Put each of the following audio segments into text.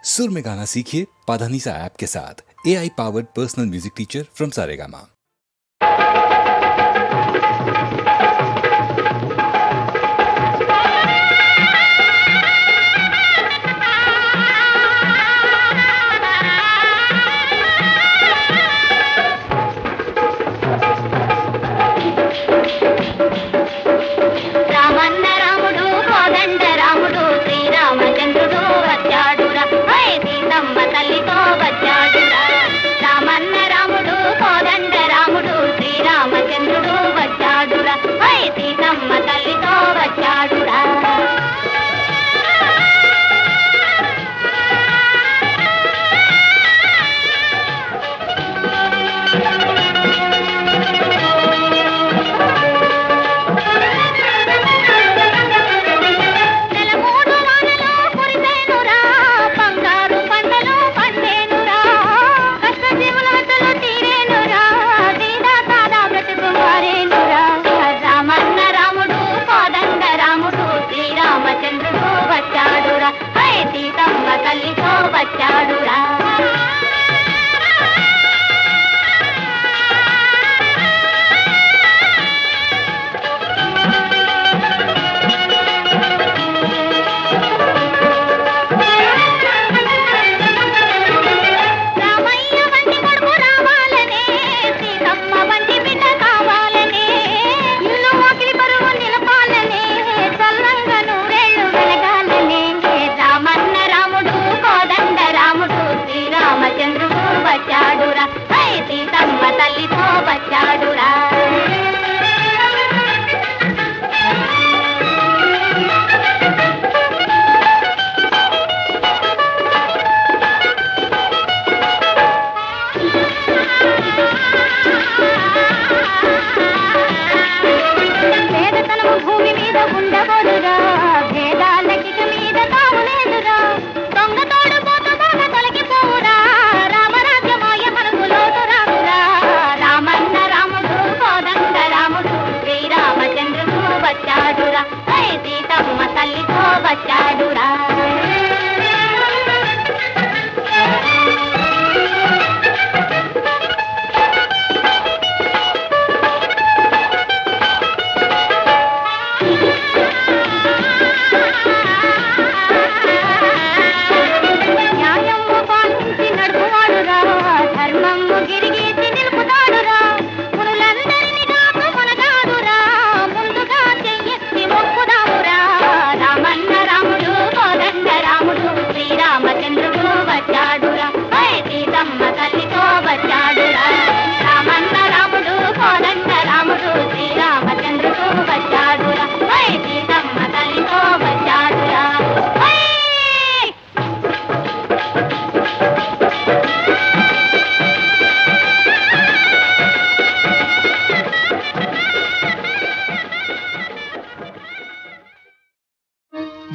सुर में गाना सीखिए पाधानीसा ऐप के साथ। AI powered personal music teacher from Saregama.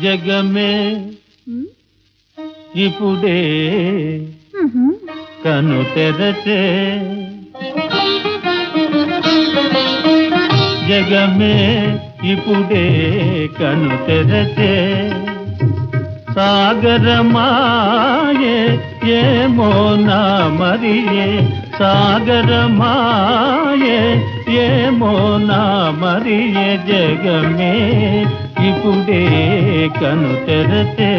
జగమే ఇప్పుడే కను తెరచే జగమే ఇప్పుడే కను తెరచే సాగరమాయే ఏమో నా మరియే సాగరమాయే ఏమో నా మరియే జగమే ఇప్పుడే కను తెరచే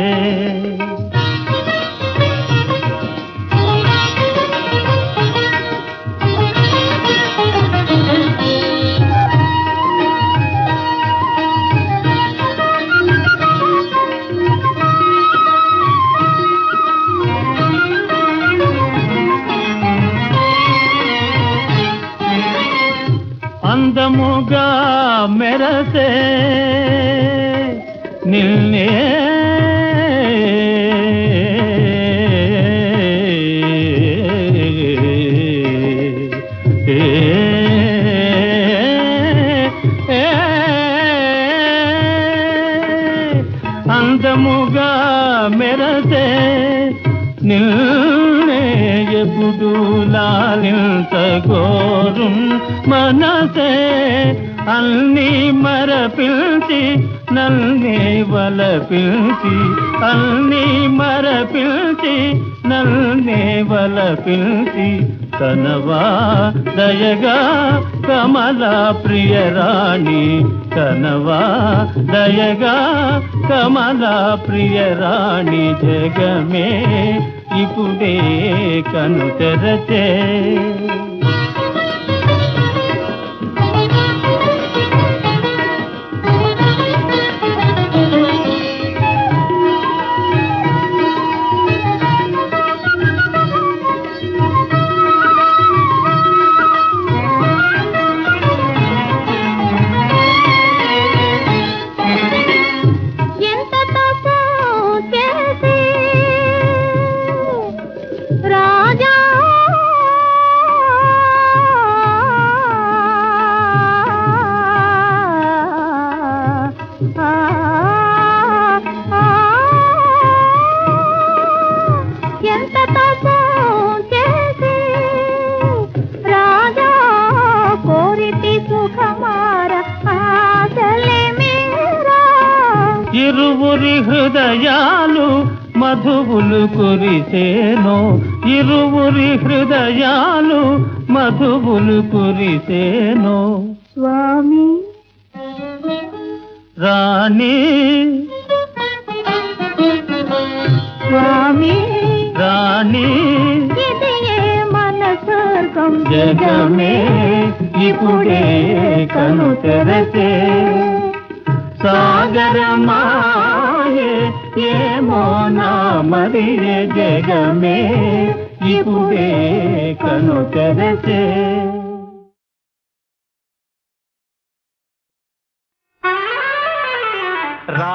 అందముగా మెరసే నిన్నే అందముగా మెరసే నిన్నే ఎప్పుడు లాలించగోరు మనసే అన్ని మరపిల్చి నన్నే వలపిల్చి అన్ని మరపిల్చి పిలిచి నన్నే వల పిలిచి కనవా దయగా కమలా ప్రియరాణి కనవా దయగా కమలా ప్రియరాణి జగమే ఇప్పుడే కను తెరచే ఇరువురి హృదయాలు మధువులు కురిసేనో ఇరువురి హృదయాలు మధువులు కురిసేనో స్వామి రాణి స్వామి రాణి ఇది ఏ మన స్వర్గం జగమే ఇప్పుడే కను తెరచే సాగరమాయే ఏమో నా మరియే జగమే ఇప్పుడే కను తెరచే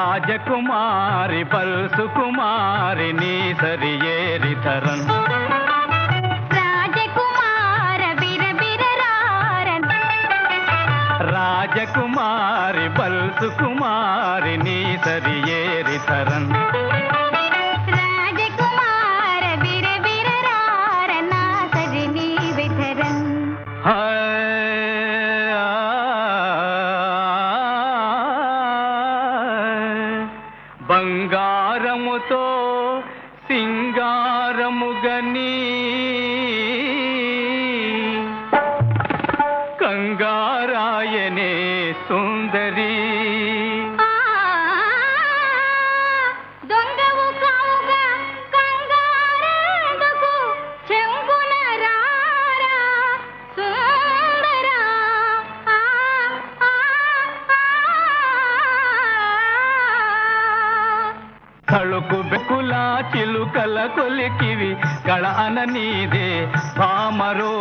రాజకుమారి పల్సు కుమారి నీ సరియేరి ధరన్ రాజకుమారి పల్సు కుమారి నీ సరియేరి ధరన్ బంగారముతో సింగారముగని కంగారాయనే సుందరి దొంగవు కావుగా కంగారెందుకు చెంగున రారా సుందరా తళుకు బెకులా చిలుకల కొలికివి కళ అన నీదే పామరో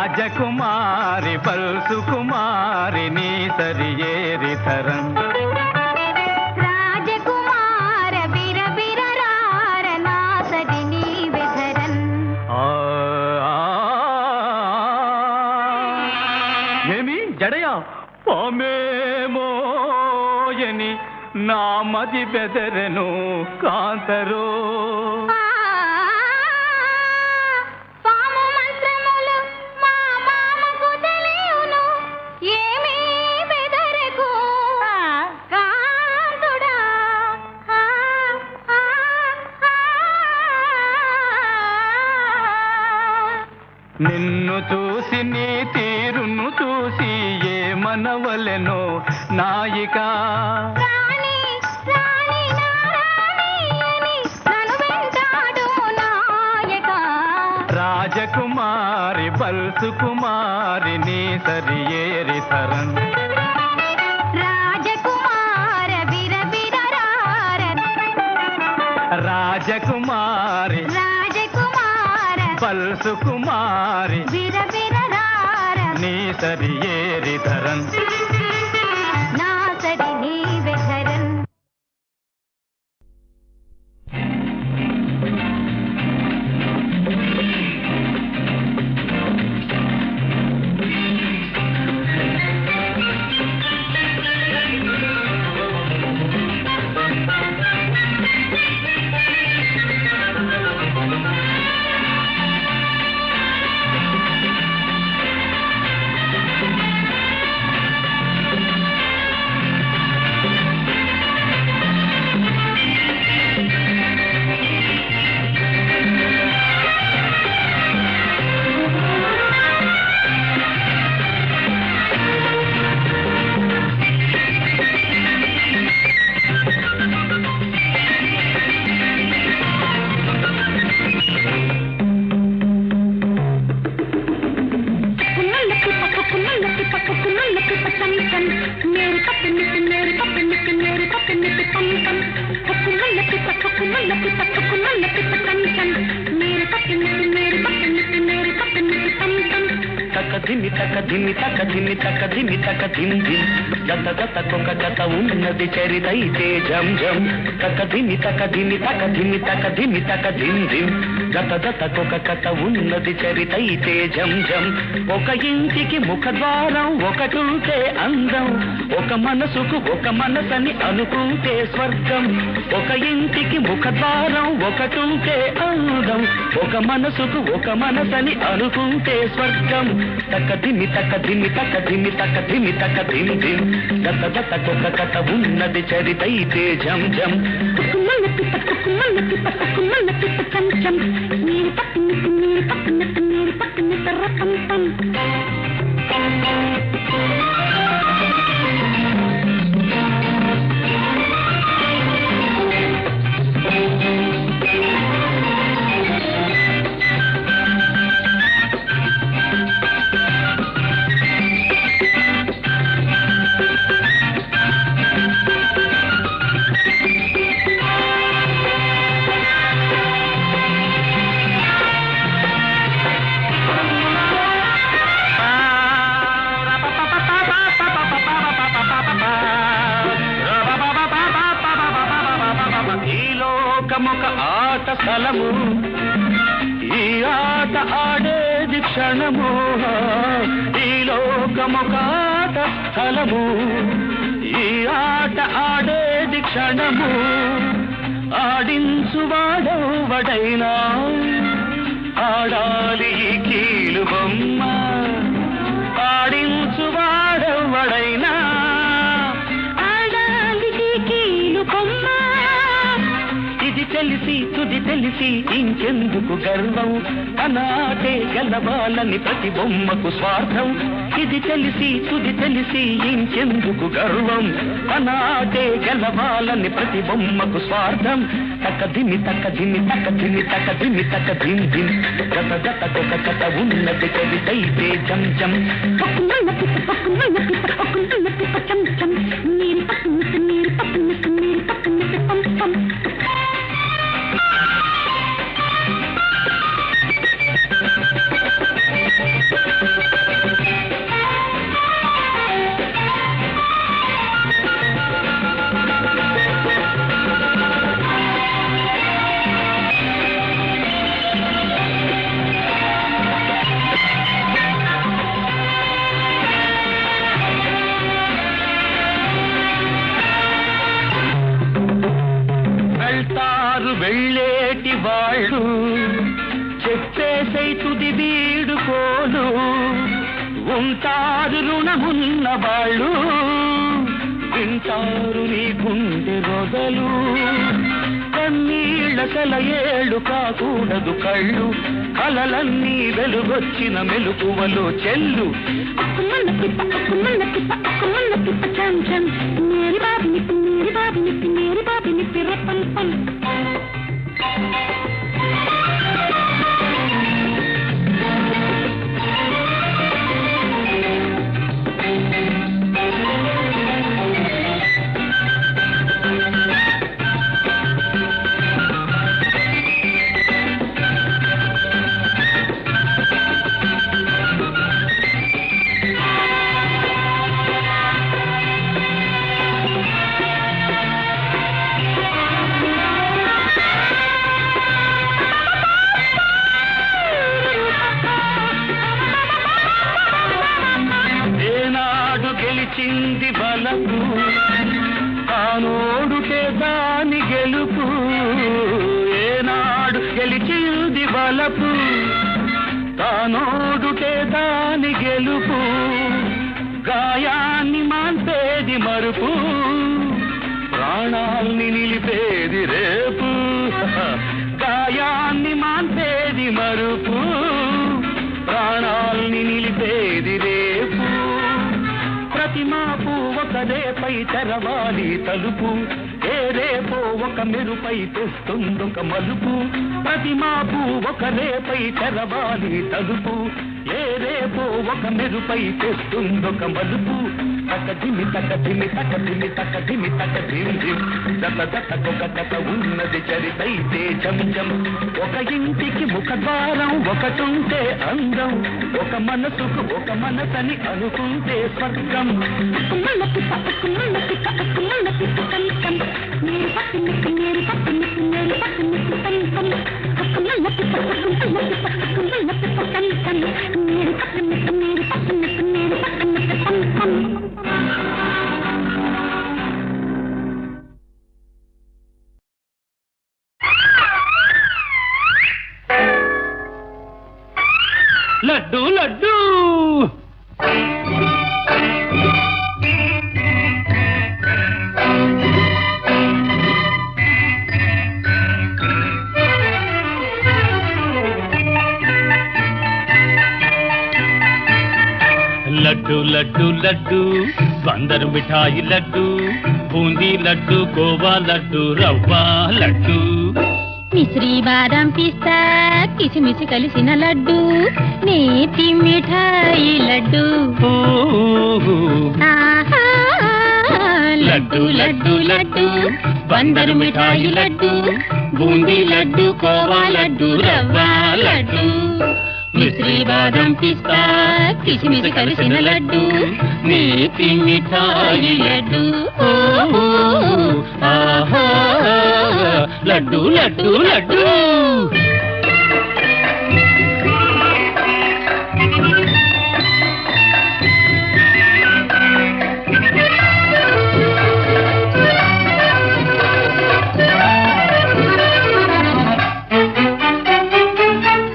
రాజకుమారి పల్సు కుమారి నీ సరియేరి ధరన్ రాజకుమార బిర బిర రార నా సరి నీ విధరన్ ఏమి జడయా పామేమోయని నా మది బెదరెను కాంతరో నిన్ను చూసి నీ తీరును చూసి ఏ మనవలెనో నాయిక రాజకుమారి పల్సు కుమారి నీ సరియేరి ధరన్ రాజకుమార బిర బిర రార రాజకుమారి పల్సు కుమారి బిర బిర రార నీ సరియేరి ధరన్ నా సరి నీ విధరన్ चम चम मेरे पपनी पे मेरे पपनी पे मेरे पपनी पे पम पम हुकुमल पे हुकुमल पे हुकुमल पे चम चम मेरे पपनी पे मेरे पपनी पे मेरे पपनी पे पम पम తక ధిమి తక ధిమి తక ధిమి తక ధిమి తక ధిమ్ ధిమ్ జత జత కొక జత ఉన్నది చరితైతే జం జం తక ధిమి తక ధిమి తక ధిమి తక ధిమి తక ధిమ్ ధిమ్ జత జత కొక కథ ఉన్నది చరితైతే జం జం ఒక ఇంటికి ముఖద్వారం ఒకటుంటే అందం ఒక మనసుకు ఒక మనసని అనుకుంటే స్వర్గం ఒక ఇంటికి ముఖద్వారం ఒకటుంటే అందం ఒక మనసుకు ఒక మనసని అనుకుంటే స్వర్గం తక ధిమి తక ధిమి తక ధిమి తక ధిమి తక ధిమ్ ధిమ్ గత గత కొక కథ ఉన్నది చరితైతే జం జం हुकुमल पे चम चम मेरे पपनी पे मेरे पपनी पे मेरे पपनी पे रपम पम ఒక ఆట స్థలము ఈ ఆట ఆడేది క్షణము ఈ లోకమొక ఆట స్థలము ఈ ఆట ఆడేది క్షణము ఆడించువాడెవడైనా ఆడాలి ఈ కీలు బొమ్మ ఆడించువాడెవడైనా ఆడాలి ఈ కీలు బొమ్మ ఇది తెలిసి తుది తెలిసి ఇంకెందుకు గర్వం అనాటే గెలవాలని ప్రతి బొమ్మకు స్వార్థం ఇది తెలిసి తుది తెలిసి ఇంకెందుకు గర్వం అనాటే గెలవాలని ప్రతి బొమ్మకు స్వార్థం తక ధిమి తక ధిమి తక ధిమి తక ధిమి తక ధిమ్ ధిమ్ గత గత కొక కథ ఉన్నది చరితైతే జం జం हुकुमल पे चम चम मेरे पपनी पे मेरे पपनी पे मेरे पपनी पे पम पम వెళ్ళేటి వాళ్ళు చెప్పేసై తుది వీడుకోలు ఉంటారు రుణమున్న వాళ్ళు వింటారు నీ గుండె రొదలు కన్నీళ్ల సెలయేళ్ళు కాకూడదు కళ్ళు కలలన్నీ వెలుగొచ్చిన మెలుకువలో చెల్లు हुकुमल पे चम चम मेरी बाबनी पे मेरी बाबनी पे मेरी बाबनी पे रपम पम గెలిచింది బలపు తానోడుటే దాని గెలుపు ఏనాడు గెలిచింది బలపు తానోడుటే దాని గెలుపు గాయాన్ని మాన్పేది మరుపు ప్రాణాల్ని నిలిపేది రేపు గాయాన్ని మాన్పేది మరుపు ప్రాణాల్ని నిలిపేది రేపు ప్రతిమాపు ఒక రేపై తెరవాలి తలుపు ఏ రేపో ఒక మెరుపై తెస్తుందొక మలుపు ప్రతిమాపు ఒక రేపై తెరవాలి తలుపు ఏ రేపో ఒక మెరుపై తెస్తుందొక మలుపు ధిమి తక ధిమి తక ధిమి తక ధిమి తక ధిమ్ ధిమ్ జత జతకొక జత ఉన్నది చరితైతే జం జం ఒక ఇంటికి ముఖద్వారం ఒకటుంటే అందం ఒక మనసుకు ఒక మనసని అనుకుంటే స్వర్గం లడ్డు లడ్డు లడ్డు లడ్డు లడ్డు బందరు మిఠాయి లడ్డు బూందీ లడ్డు కోవా లడ్డు రవ్వ లడ్డు మిశ్రీ బాదం పిస్తా కిసిమిసి కలిసిన లడ్డు నేతి మిఠాయి లడ్డు ఆహా లడ్డు లడ్డు లడ్డు బందరు మిఠాయి లడ్డు బూందీ లడ్డు కోవా లడ్డు రవ్వ లడ్డు మిశ్రీ బాదం పిస్తా కిసిమిసి కలిసిన లడ్డు నేతి మిఠాయి లడ్డు ఆహా లడ్డు లడ్డు లడ్డు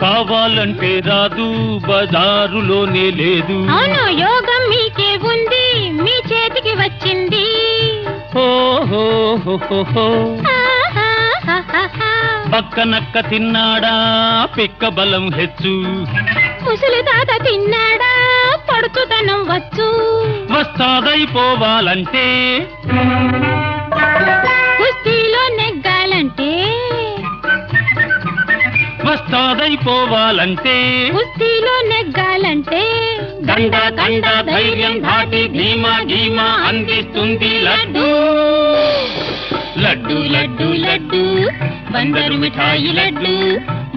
కావాలంటే రాదు బజారులోనే లేదు అవును యోగం మీకే ఉంది మీ చేతికి వచ్చింది పక్కనక్క తిన్నాడా పిక్క బలం హెచ్చు ముసలి తాత తిన్నాడా పడుచుదనం వచ్చు వస్తాదైపోవాలంటే కుస్తీలో నెగ్గాలంటే వస్తాదైపోవాలంటే కుస్తీలో నెగ్గాలంటే దండ దండ ధైర్యం ధాటి ధీమా ధీమా అందిస్తుంది లడ్డు లడ్డు లడ్డు లడ్డు బందరు మిఠాయి లడ్డు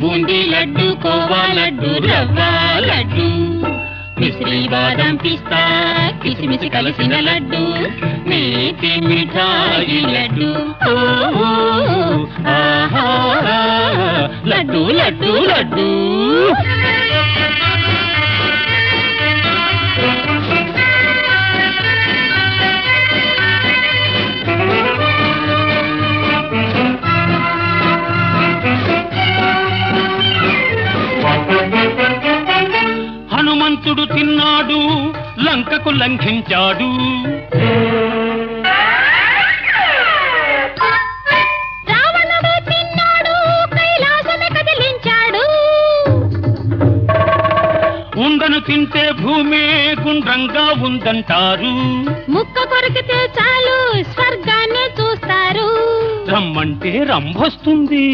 బూందీ లడ్డు కోవా లడ్డు రవ్వ లడ్డు మిశ్రీ బాదం పిస్తా కిసిమిసి కలిసిన లడ్డు నేతి మిఠాయి లడ్డు ఆహా లడ్డు లడ్డు లడ్డు హనుమంతుడు తిన్నాడు లంకకు లంఘించాడు రావణుడు తిన్నాడు కైలాసమే కదిలించాడు ఉండను తింటే భూమే గుండ్రంగా ఉందంటారు ముక్క కొరికితే చాలు స్వర్గాన్ని చూస్తారు రమ్మంటే రంభొస్తుంది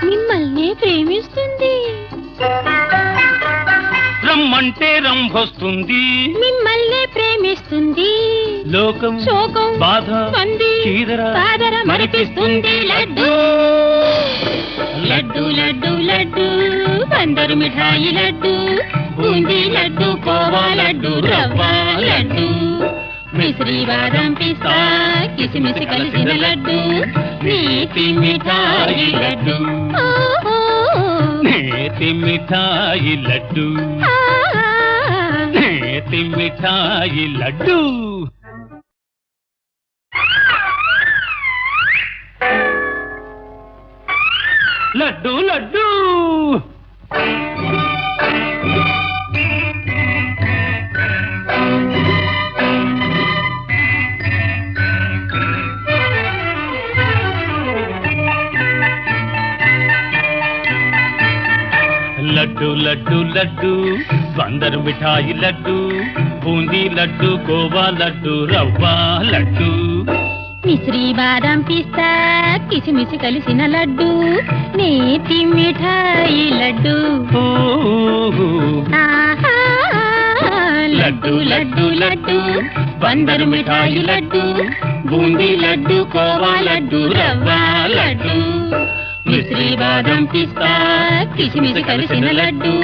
మిమ్మల్ని ప్రేమిస్తుంది రమ్మంటే రంభొస్తుంది మిమ్మల్ని ప్రేమిస్తుంది లోకం శోకం బాధ పంది చీదర కాదర మరిపిస్తుంది లడ్డు లడ్డు లడ్డు లడ్డు బందరు మిఠాయి లడ్డు బూందీ లడ్డు కోవా లడ్డు రవ్వ లడ్డు మిశ్రీ బాదం పిస్తా కిసిమిసి కలిసిన లడ్డు నేతి మిఠాయి లడ్డు నేతి మిఠాయి లడ్డు నేతి మిఠాయి లడ్డు లడ్డు లడ్డు లడ్డు లడ్డు లడ్డు బందరు మిఠాయి లడ్డు బూందీ లడ్డు కోవా లడ్డు రవ్వ లడ్డు మిశ్రీ బాదం పిస్తా కిసిమిసి కలిసిన లడ్డు నేతి మిఠాయి లడ్డు ఆహా లడ్డు లడ్డు లడ్డు బందరు మిఠాయి లడ్డు బూందీ లడ్డు కోవా లడ్డు రవ్వ లడ్డు మిశ్రీ బాదం పిస్తా కిస్మిస్ కలిసిన లడ్డు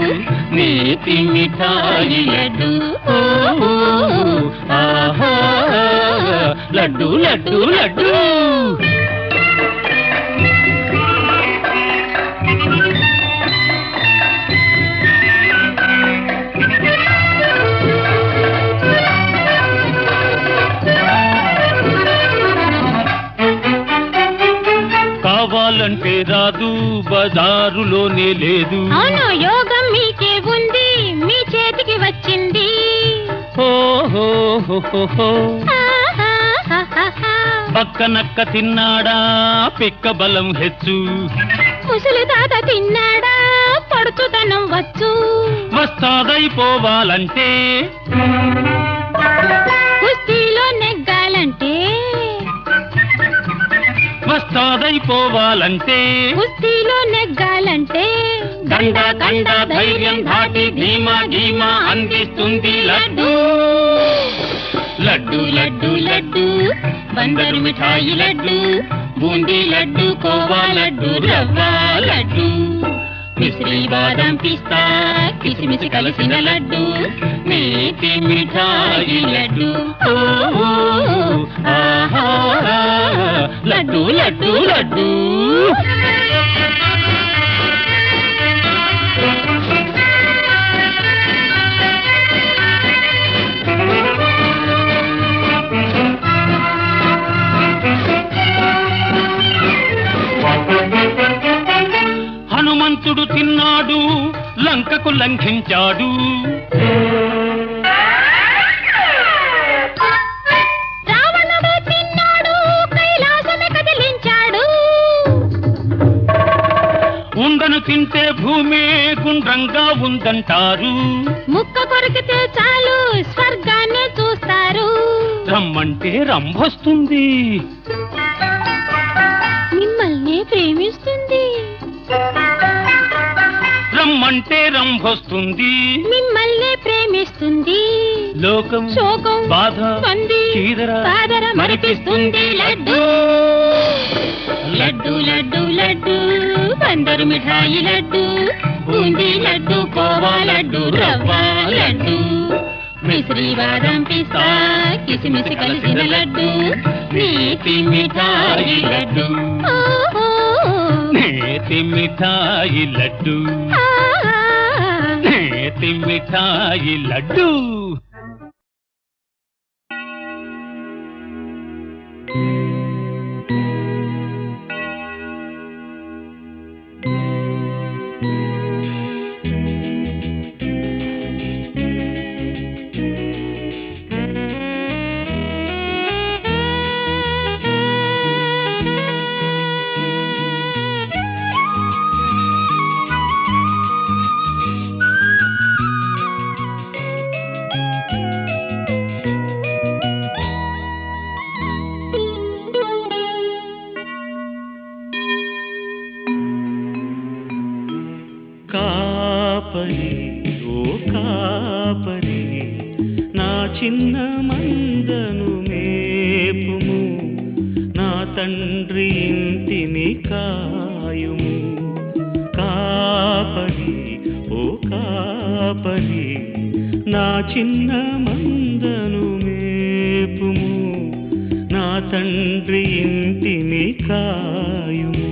నేతి మిఠాయి లడ్డు ఆహా లడ్డు లడ్డు లడ్డు కావాలంటే రాదు బజారులోనే లేదు అవును యోగం మీకే ఉంది మీ చేతికి వచ్చింది పక్కనక్క తిన్నాడా పిక్క బలం హెచ్చు ముసలి తాత తిన్నాడా పడుచుతనం వచ్చు వస్తాదైపోవాలంటే కుస్తీలో నెగ్గాలంటే వస్తాదైపోవాలంటే కుస్తీలో నెగ్గాలంటే దండ దండ ధైర్యం ధాటి ధీమా ధీమా అందిస్తుంది లడ్డు లడ్డు లడ్డు లడ్డు బందరు మిఠాయి లడ్డు బూందీ లడ్డు కోవా లడ్డు రవ్వ లడ్డు మిశ్రీ బాదం పిస్తా కిస్మిస్ కలిసిన లడ్డు నేతి మిఠాయి లడ్డు ఆహా లడ్డు లడ్డు లడ్డు హనుమంతుడు తిన్నాడు లంకకు లంఘించాడు రావణుడు తిన్నాడు కైలాసమే కదిలించాడు ఉండను తింటే భూమే గుండ్రంగా ఉందంటారు ముక్క కొరికితే చాలు స్వర్గాన్ని చూస్తారు రమ్మంటే రంభొస్తుంది మిమ్మల్ని ప్రేమిస్తుంది రమ్మంటే రంభొస్తుంది మిమ్మల్ని ప్రేమిస్తుంది లోకం శోకం బాధ పంది చీదర బాదర మరిపిస్తుంది లడ్డు లడ్డు లడ్డు లడ్డు బందరు మిఠాయి లడ్డు బూందీ లడ్డు కోవా లడ్డు రవ్వ లడ్డు మిశ్రీ బాదం పిస్తా కిస్మిస్ కలిసిన లడ్డు నేతి మిఠాయి లడ్డు నేతి మిఠాయి లడ్డు నేతి మిఠాయి లడ్డు కాపరి ఓ కాపరి నా చిన్న మందను మేపుము నా తండ్రి ఇంటిని కాయుము కాపరి ఓ కాపరి నా చిన్న మందను మేపుము నా తండ్రి ఇంటిని కాయుము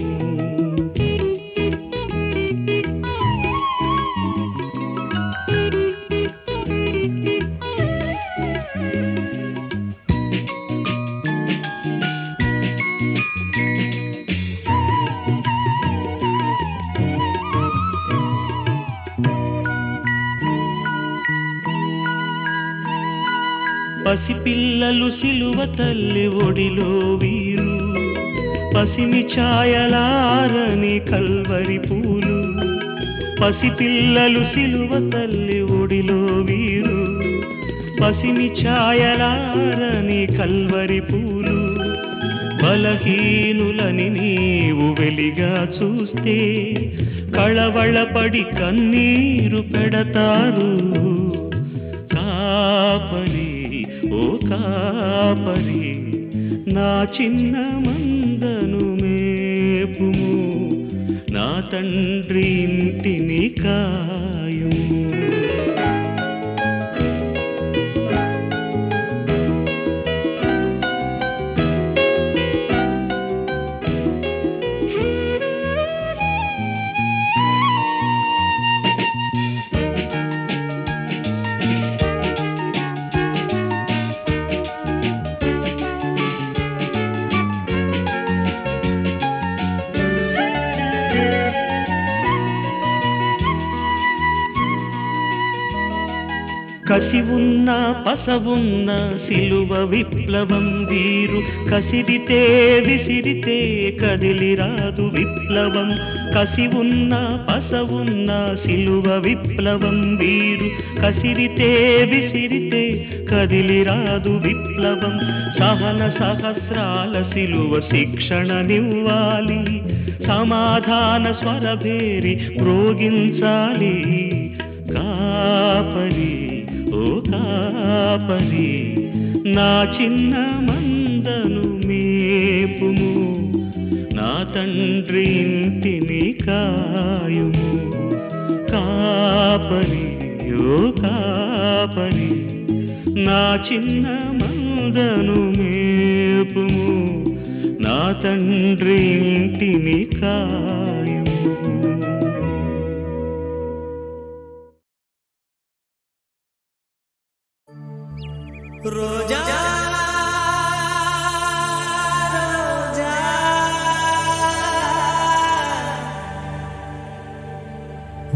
పసిపిల్లలు సిలువ తల్లి ఒడిలో వీరు పసిమి ఛాయలారని కల్వరి పూలు పసిపిల్లలు సిలువ తల్లి ఒడిలో వీరు పసిమి ఛాయలారని కల్వరి పూలు బలహీనులని నీవు వెలిగా చూస్తే కళవళపడి కన్నీరు పెడతారు ఓ కాపరి నా చిన్న మందను మేపుము నా తండ్రి ఇంటిని కాయుము. కసి ఉన్న పసవున్న సిలువ విప్లవం వీరు కసిరితే విసిరితే కదిలిరాదు విప్లవం. కసి ఉన్న పసవున్న సిలువ విప్లవం వీరు కసిరితే విసిరితే కదిలిరాదు విప్లవం. సహన సహస్రాల సిలువ శిక్షణనివ్వాలి సమాధాన స్వరభేరి మ్రోగించాలి. కాపరి ఓ కాపరి నా చిన్న మందను మేపుము నా తండ్రి ఇంటిని కాయుము. కాపరి ఓ కాపరి నా చిన్న మందను మేపుము నా తండ్రి ఇంటిని కాయుము. రోజా రోజా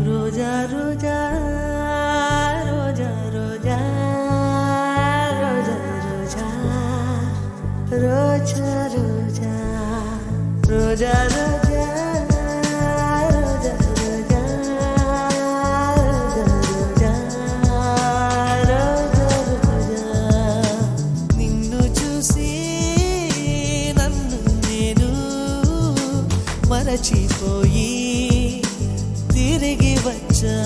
రోజా రోజా రోజా రోజా రోజా రోజా రోజా రోజా మరచిపోయి తిరిగి వచ్చా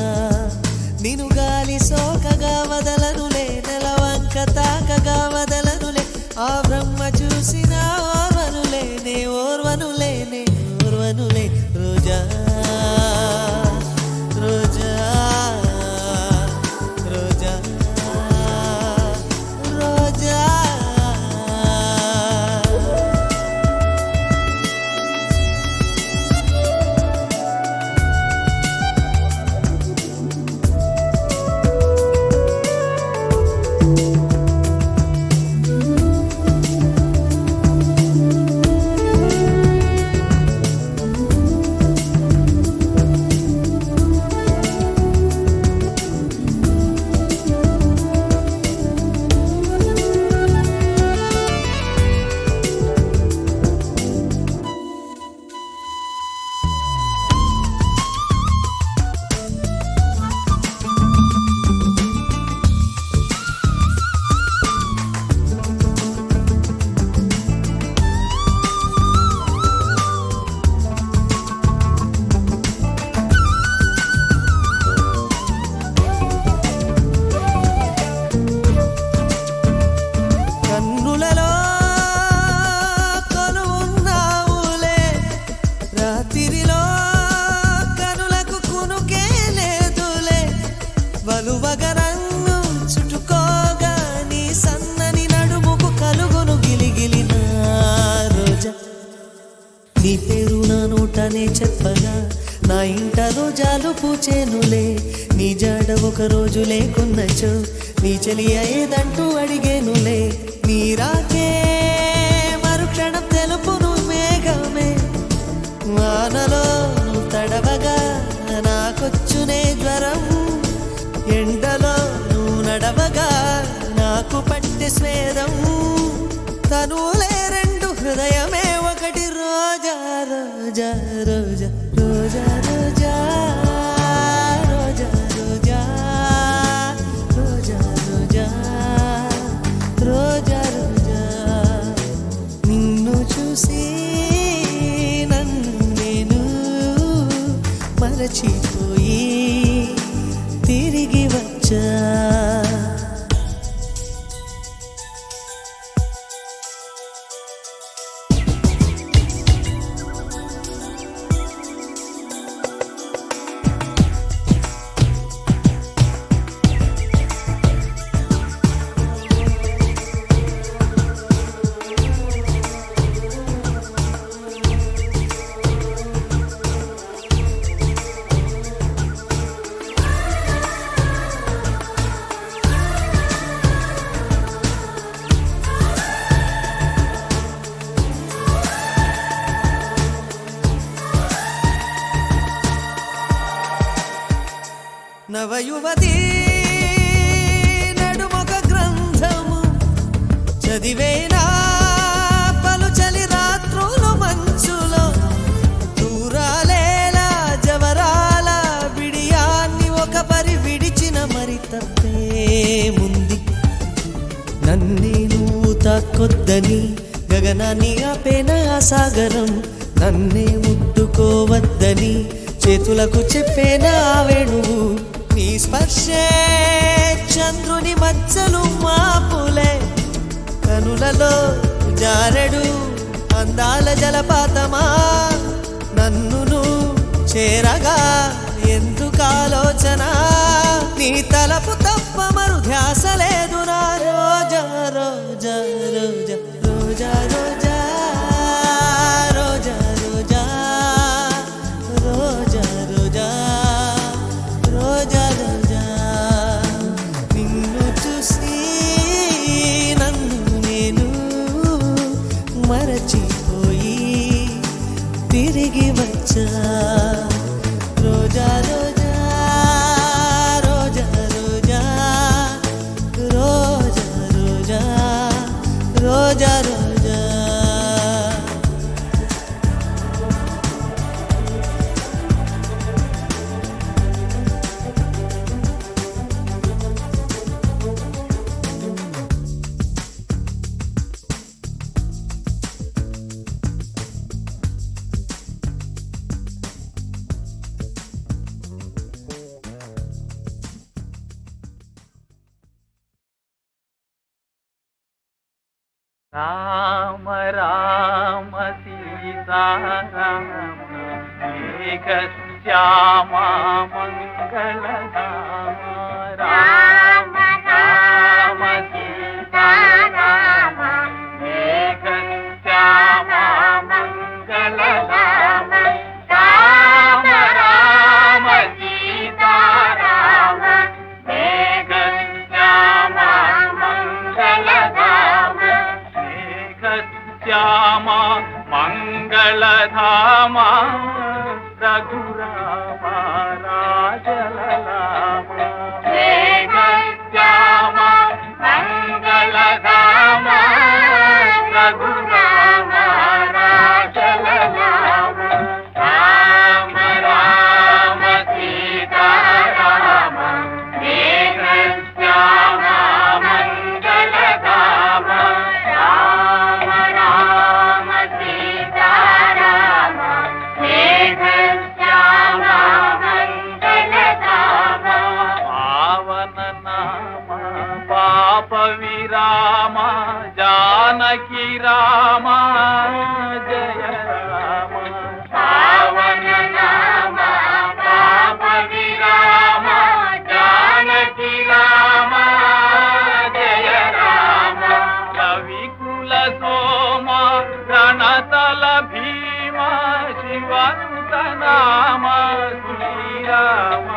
నిన్ను గాలి సోకగా వదలనులే నెలవంక తాకగా వదలనులే ఆ బ్రహ్మ చూసిన ఓర్వనులేనే ఓర్వనులేనే ఓర్వనులే రోజా రోజా రోజా రోజా నీ పేరు నా నోటనే చెప్పగా నా ఇంట రోజాలు పూచేనులే నీ జాడ ఒక రోజు లేకున్నచో నీ చెలి అయ్యేదంటూ అడిగేనులే నీ రాకే మరుక్షణం తెలుపును మేఘమే వానలో నువ్వు తడవగా నాకొచ్చునే జ్వరం ఎండలో నువ్వు నడవగా నాకు పట్టె స్వేదం తనులే రెండు హృదయమే ఒకటి రోజా రోజా రోజా రోజా రోజా రోజా రోజా రోజా రోజా రోజా రోజా నిన్ను చూసి నన్ను నేను మరచిపోయి తిరిగి వచ్చా యువతి నడుమొక గ్రంథము చదివేనా పలుచలి రాత్రులు మంచులో దూరాలేలా జవరాల బిడియాన్ని ఒక పరి విడిచిన మరి తప్పేముంది నన్నే నువ్వు తాకొద్దని గగనాన్ని ఆపేన ఆ సాగరం నన్నే ముట్టుకోవద్దని చేతులకు చెప్పేన ఆ వేణువు నీ స్పర్శే చంద్రుని మచ్చలు మాపులే కనులలో జారెడు అందాల జలపాతమా నన్ను చేరగా ఎందుకు ఆలోచన నీ తలపు తప్ప మరు ధ్యాస లేదు నా రోజా రోజా రోజా రోజా రోజా రోజా రోజా రోజా రోజా రోజా రోజా నిన్ను చూసి నన్ను నేను మరచిపోయి తిరిగి వచ్చా రోజా రోజా రోజా రోజా రోజా రోజా రోజా రోజా రామ రామ సీతారామ శ్యామ మంగళధామ రామ రామ సీతారామ శ్యామ మంగళధామ రామ రామ సీతారామ శ్యామ మంగళధామ శ్యామ మంగళధామ రఘురామ రాజలలామ శ్యామ మంగళధామ రఘురామ రాజలలామ రామ రామ సీతారామ శ్యామ మంగళధామ రామ రామ సీతారామ శ్యామ మంగళధామ పావన నామ పాప విరామ జానకి రామ జయ రామ పావన నామ పాప విరామ జానకి రామ జయ రామ కవికుల సోమ రణతల భీమ శివనుత నామ శ్రీరామ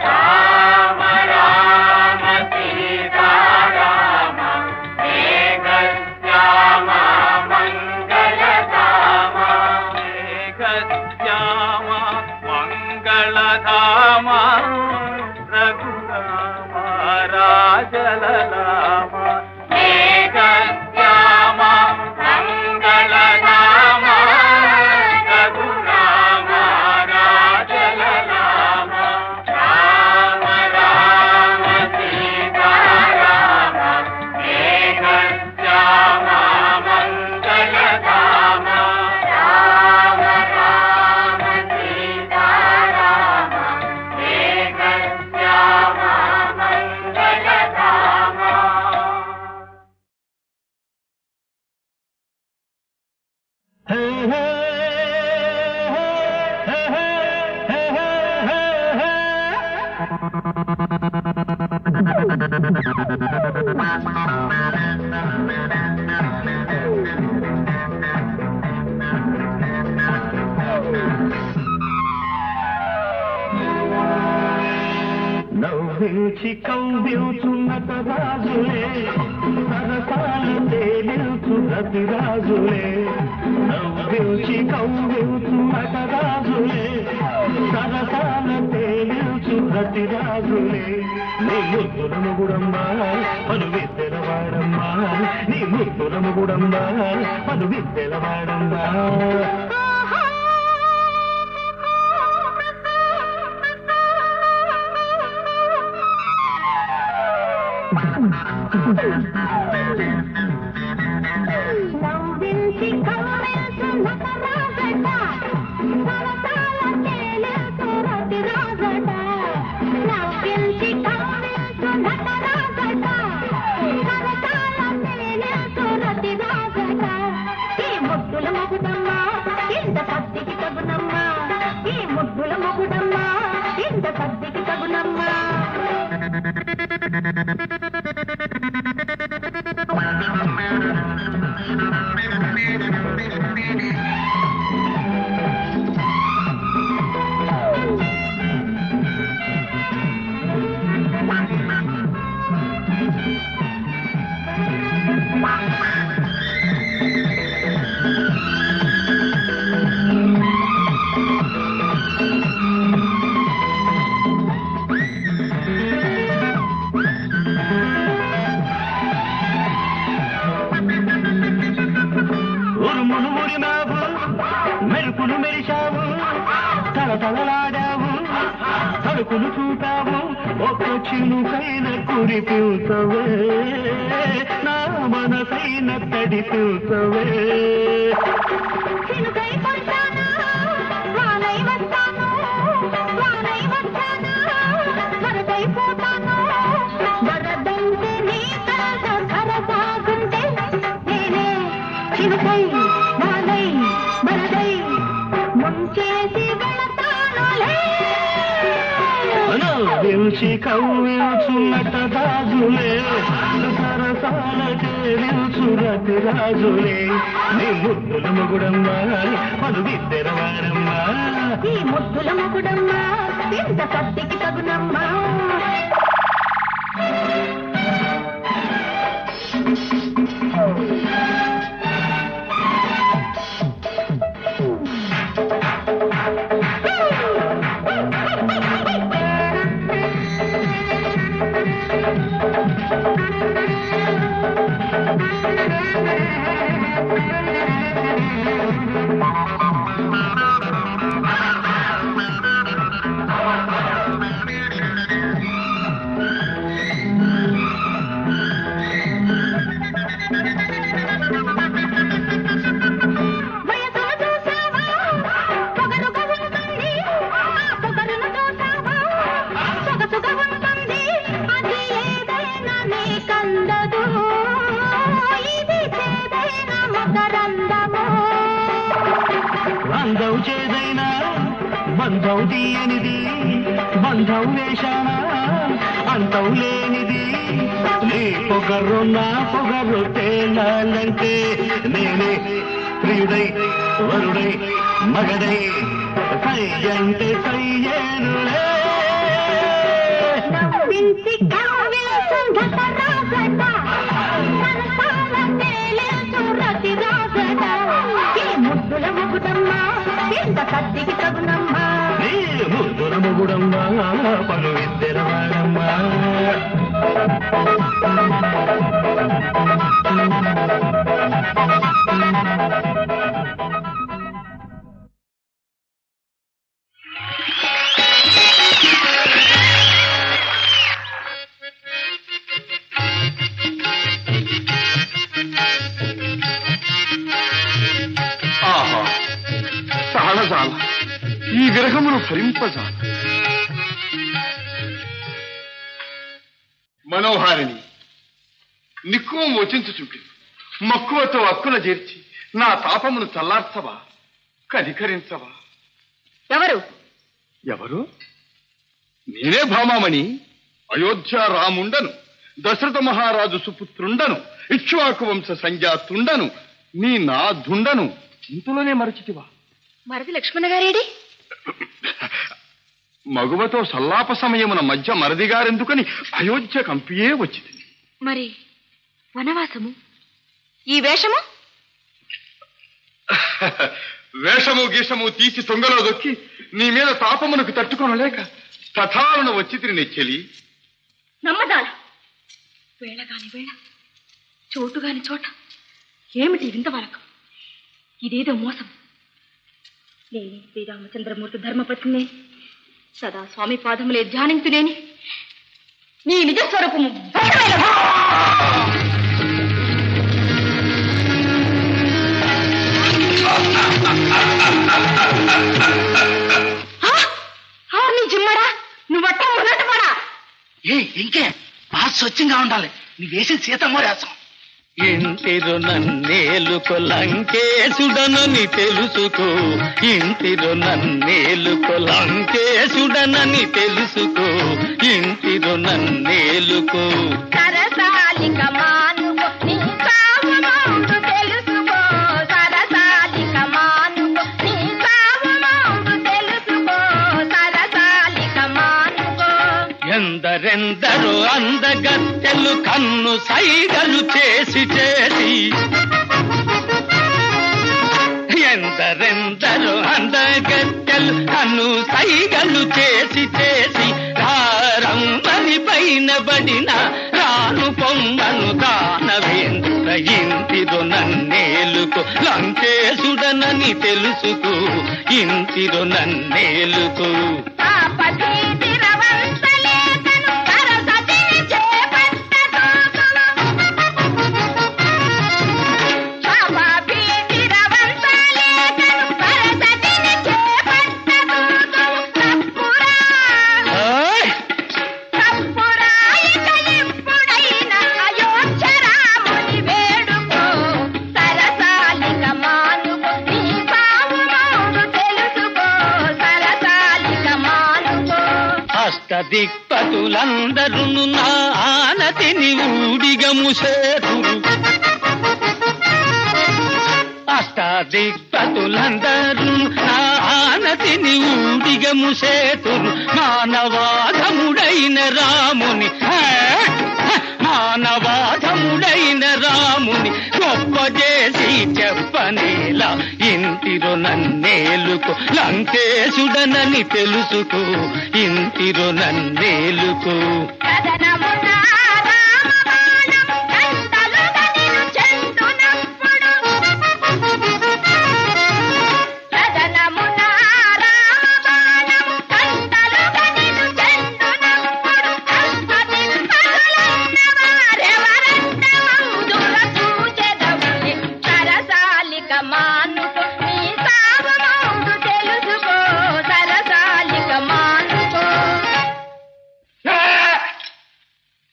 రామ రామ సీతారామ శ్యామ మంగళధామ శ్యామ మంగళధామ రఘురామ రాజలలామ శ్యామ మంగళధామ రఘురామ రాజలలామ రామ రామ సీతారామ శ్యామ మంగళధామ రామ రామ సీతారామ శ్యామ మంగళధామ నవ్వించి కవ్వించున్నత రాజులే సరసాల తేలించు రతి రాజులే నవ్వించి కవ్వించున్నత రాజులే సరసాల తేలించు తెలుసు రతి రాజులే నీ ముద్దుల ముగుడమ్మా పలు విద్దెలవాడమ్మా నీ ముద్దుల ముగుడమ్మా పలు విద్దెలవాడమ్మా నవ్వించి కవ్వించు నటరాజట సరసాల తేలించు రతిరాజట నవ్వించి కవ్వించు నటరాజట సరసాల తేలించు రతిరాజట ఈ ముద్దుల మొగుడమ్మా ఇంత సద్దికి తగునమ్మా ఈ ముద్దుల మొగుడమ్మా ఇంత సద్దికి తగునమ్మా ఉరుములు ఉరిమావు మెరుపులు మెరిశావు తలతలలాడావు తలుపులు చూపావు ఒక చినుకైన కురిపివుతవే నా మనసైన తడిపివుతవే చినుకై పడతాను వానై వస్తాను వానై వచ్చాను వరదైపోతాను వరదంటే నీ కలత కరసాగుంటే నేనే చినుకై వానై వరదై ముంచేసి వెళతానులే నవ్వించి కవ్వించున్నట రాజులే సరసాల చేరించు రతి రాజులే నీ ముద్దుల ముగుడమ్మా పలు విద్దెలవాడమ్మా ఈ ముద్దుల మొగుడమ్మా ఇంత సత్తికి తగునమ్మా వయసును చూసావా పొగరుగా ఉంటుంది ఆ పొగరును చూసావా సొగసుగా ఉంటుంది అది ఏదైనా నీకందదు ఇది చేదైనా మకరందము అందం చేదైనా బంధం తీయనిది బంధం వేషానా అంతం లేనిది నీ పొగరు నా పొగరు తేలాలంటే నేనే ప్రియుడై వరుడై మగడై సయ్యంటే సయ్యేనులే నవ్వించి కవ్వించు నటరాజట సరసాల తేలించు రతిరాజట ఈ ముద్దుల మొగుడమ్మా ఇంత సద్దికి తగునమ్మా నీ ముద్దుల ముగుడమ్మా పలు విద్దెలవాడమ్మా ఆహా చాలజాల ఈ విరహమును భరింపజాల మనోహారిణి నిక్కువం వచించుచుంటి మక్కువతో అక్కున చేర్చి నా తాపమును చల్లార్చవా కనికరించవా ఎవరు ఎవరు నేనే భామామణి అయోధ్య రాముండను దశరథ మహారాజు సుపుత్రుండను ఇక్ష్వాకు వంశ సంజాతుండను నీ నా దుండను ఇంతలోనే మరచితివా మరది లక్ష్మణ గారేడి మగువతో సల్లాప సమయమున మధ్య మరదిగారెందుకని అయోధ్య కంపియే వచ్చింది. మరి వనవాసము ఈ వేషము వేషము గీషము తీసి తొంగలో దొక్కి నీ మీద తాపమునకు తట్టుకొనలేక సధారణ వచ్చి తిరిగి చెలి. నమ్మదాల వేళగాని వేళ చోటుగాని చోట ఏమిటి వింత వరకు? ఇదేదో మోసం. నేను శ్రీరామచంద్రమూర్తి ధర్మపత్నిని సదా స్వామి పాదములే ధ్యానించునేని నీ నిజస్వరూపము జిమ్మడా నువ్వట్ట మొదటపడా. ఇంకే బాగా స్వచ్ఛంగా ఉండాలి. నీ వేసిన సీతమ్మ రాసం. ఇంటిరు నన్నేలుకో లంకేశుడనని తెలుసుకో, ఇంటిరు నన్నేలుకో లంకేశుడనని తెలుసుకో, ఇంటిరు నన్నేలుకో. సరసాలిక మానుకో నీ సావుమౌండు తెలుసుకో, సరసాలిక మానుకో నీ సావుమౌండు తెలుసుకో, సరసాలిక మానుకో. ఎందరెందరో అందగత్తెలు కన్ను సైగలు చేసి చేసి, ఎందరెందరో అందగత్తెలు కన్ను సైగలు చేసి చేసి, రారమ్మని పైన బడిన రాను పొమ్మను దానవేంద్ర. ఇంటిదో నన్నేలుకో లంకేశుడనని తెలుసుకో, ఇంటిదో నన్నేలుకో. దిక్పతులందరూ నా ఆనతిని ఊడిగము సేతురు, అష్టదిక్పతులందరూ నా ఆనతిని ఊడిగము సేతురు. మానవాధముడైన రాముని, మానవాధముడైన రాముని గొప్ప చేసి చెప్పనేలా. ఇంటిరో నన్నేలుకో లంకేశుడనని తెలుసుకో, ఇంటిరో నన్నేలుకో.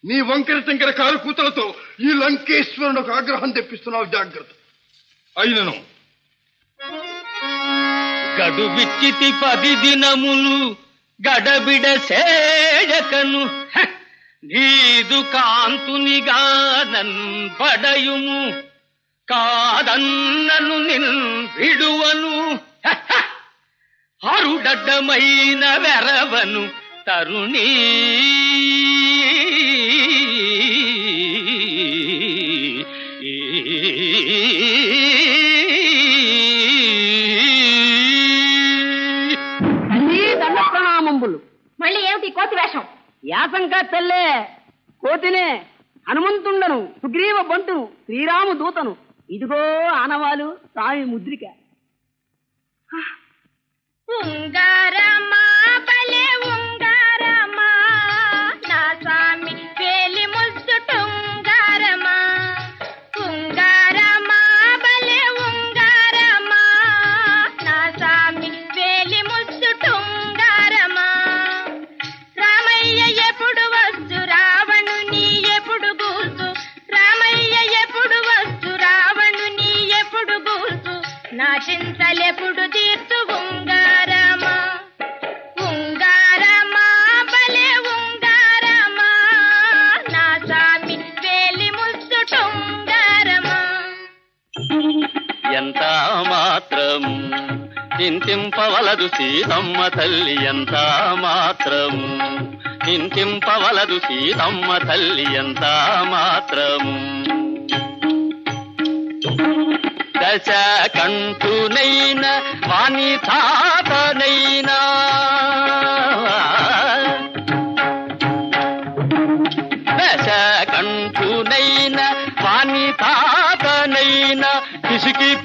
నీ వంకర టెంకర కారు కూతలతో ఈ లంకేశ్వరునికి ఆగ్రహం తెప్పిస్తున్నావు. జాగ్రత్త. అయినను గడువిచ్చితి 10 దినములు గడబిడ సేయకను, నీదు కాంతునిగా నన్ పడయుము, కాదన్నను నిన్ విడువను, అరుడడ్డమైన వెరవను తరుణీ. ప్రణామంబులు. మళ్ళీ ఏమిటి కోతి వేషం? యాసంకా తెల్లే కోతినే, హనుమంతుండను, సుగ్రీవ బంటును, శ్రీరాము దూతను. ఇదిగో ఆనవాలు స్వామి ముద్రిక. ఉంగారమా బలే ఉంగారమా, నా స్వామి వేలి ముద్దుటుంగారమా. ఉంగారమా బలే ఉంగారమా, నా స్వామి వేలి ముద్దుటుంగారమా. రామయ్య ఎప్పుడు వచ్చు రావణుని ఎప్పుడు గూసు, రామయ్య ఎప్పుడు వచ్చు రావణుని ఎప్పుడు గూసు, నా చింతలెప్పుడు తీర్చు ఉంగారమా. ఉంగారమా బలే ఉంగారమా, నా స్వామి వేలి ముద్దుటుంగారమా. ఎంత మాత్రము ఇంతింపవలదు సీతమ్మ తల్లి, ఎంత మాత్రము ఇంతింపవలదు సీతమ్మ తల్లి, ఎంత మాత్రము. దశ కంటునైన వాణి తాతనైనా,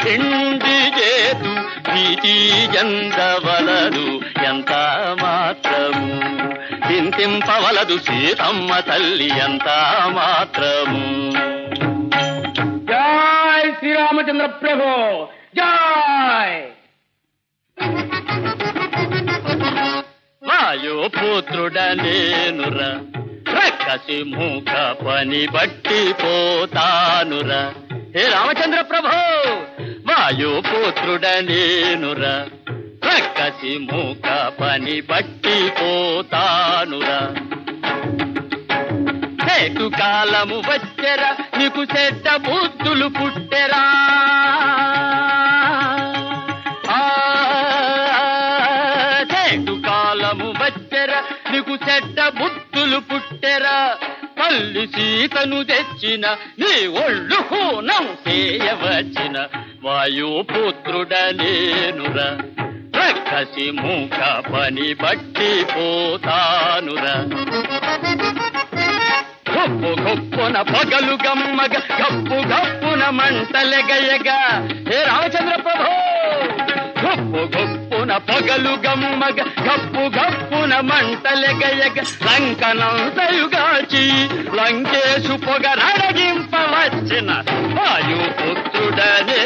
తిండి చేతు ప్రీతి ఎందవలదు ఎంత మాత్రము చింతింపవలదు సీతమ్మ తల్లి ఎంత మాత్రము. జై శ్రీరామచంద్ర ప్రభు జై. వాయుపుత్రుడనేనురా రక్కసి మూక పని బట్టి పోతానురా. హే రామచంద్ర ప్రభు వాయుపుత్రుడనేనురా రక్కసి మూక పని బట్టి పోతానురా. చేతు కాలము వచ్చెరా నీకు చెడ్డ బుద్ధులు పుట్టెరా. చేతు కాలము వచ్చెరా నీకు చెడ్డ బుద్ధులు పుట్టెరా. తల్లి సీతను తెచ్చిన నీ ఒళ్ళు హూనం చేయవచ్చిన వాయుపుత్రుడనేనురా రక్కసి మూక పని బట్టి పోతానురా. గొప్పు గొప్పున పగలు గమ్మగ గప్పు గప్పున మంటలెగయగా. హే రామచంద్ర ప్రభు గొప్పు గొప్పున పగలు గమ్మగ గప్పు గప్పున మంటలెగయగ. లంకనంతయుగాచి లంకేశు పొగరడగింపవచ్చిన వాయుపుత్రుడనే